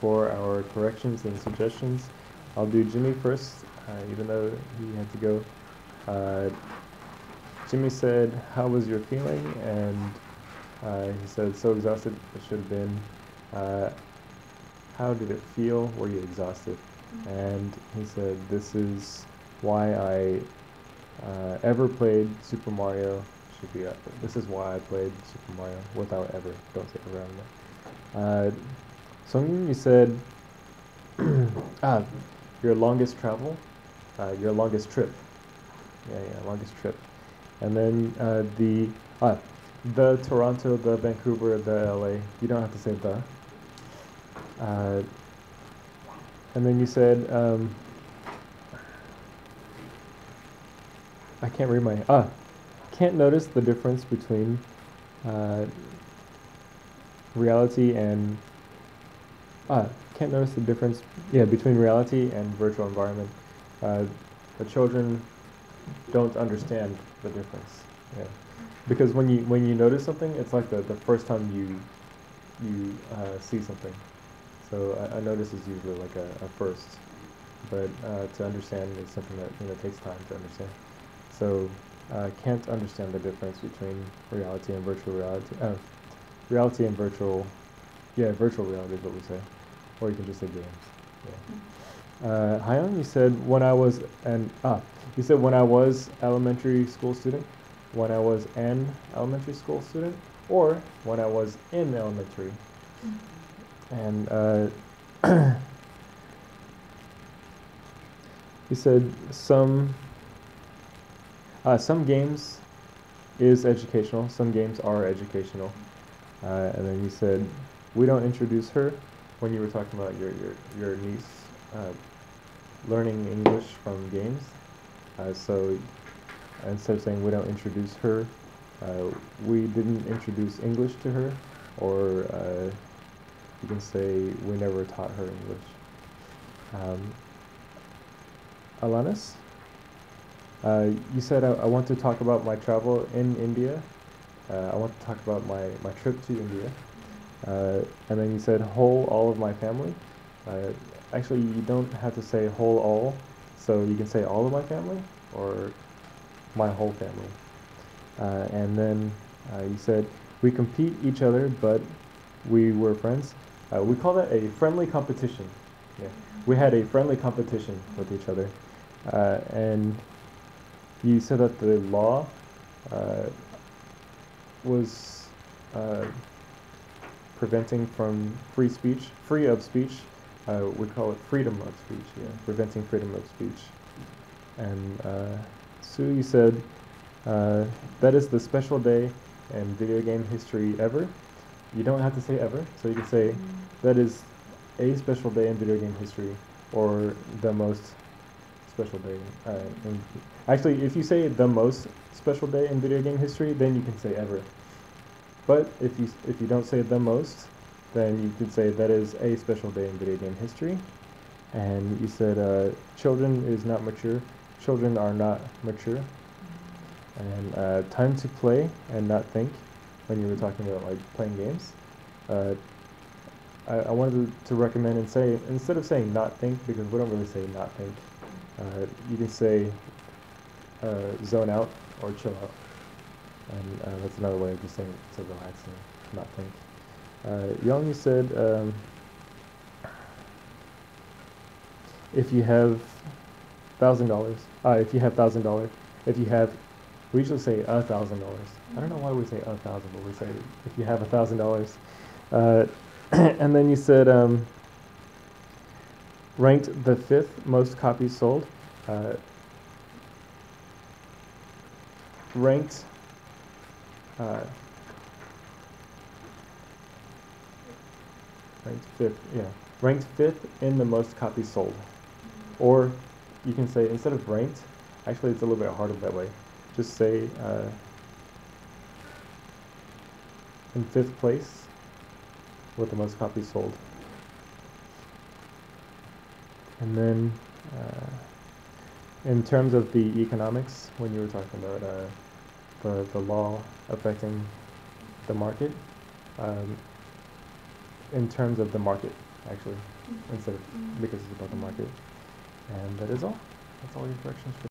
for our corrections and suggestions. I'll do Jimmy first, even though he had to go. Jimmy said, "How was your feeling?" And he said, "So exhausted." It should have been, "How did it feel? Were you exhausted?" And he said, "This is why I ever played Super Mario." Should be this is why I played Super Mario without ever. Don't say ever on that. Sungin, you said, your longest travel, your longest trip. Yeah, longest trip. And then the Toronto, the Vancouver, the LA. You don't have to say the. And then you said, I can't read my, can't notice the difference between reality and, can't notice the difference, between reality and virtual environment. The children don't understand the difference. Yeah, because when you notice something, it's like the first time you see something. So a notice is usually like a first, but to understand is something that takes time to understand. So can't understand the difference between reality and virtual reality. Reality and virtual, virtual reality is what we say, or you can just say games. Yeah. Hyun, you said when I was elementary school student, when I was an elementary school student, or when I was in elementary. And he said some games is educational, some games are educational. And then you said, we don't introduce her, when you were talking about your niece learning English from games. So instead of saying we don't introduce her, we didn't introduce English to her, or you can say we never taught her English. Alanis, you said I want to talk about my travel in India. I want to talk about my trip to India. And then you said all of my family. Actually, you don't have to say all, so you can say all of my family or my whole family. And then you said we compete each other, but we were friends. We call that a friendly competition. Yeah, we had a friendly competition with each other. And you said that the law was preventing from free of speech. We call it freedom of speech, preventing freedom of speech. And Sue, you said, that is the special day in video game history ever. You don't have to say ever, so you can say, that is a special day in video game history, or the most special day. Actually, if you say the most special day in video game history, then you can say ever. But if you don't say the most, then you could say that is a special day in video game history. And you said children is not mature. Children are not mature. And time to play and not think, when you were talking about like playing games. I wanted to recommend and say, instead of saying not think, because we don't really say not think, you can say zone out or chill out. And that's another way of just saying to relax and not think. Young, you said, if you have $1,000, we usually say $1,000. I don't know why we say 1,000, but we say if you have $1,000. And then you said ranked the 5th most copies sold. Ranked ranked fifth in the most copies sold. Or you can say, instead of ranked, actually it's a little bit harder that way. Just say in 5th place with the most copies sold. And then in terms of the economics, when you were talking about the law affecting the market, in terms of the market, actually, instead of because it's about the market. And that is all. That's all your corrections for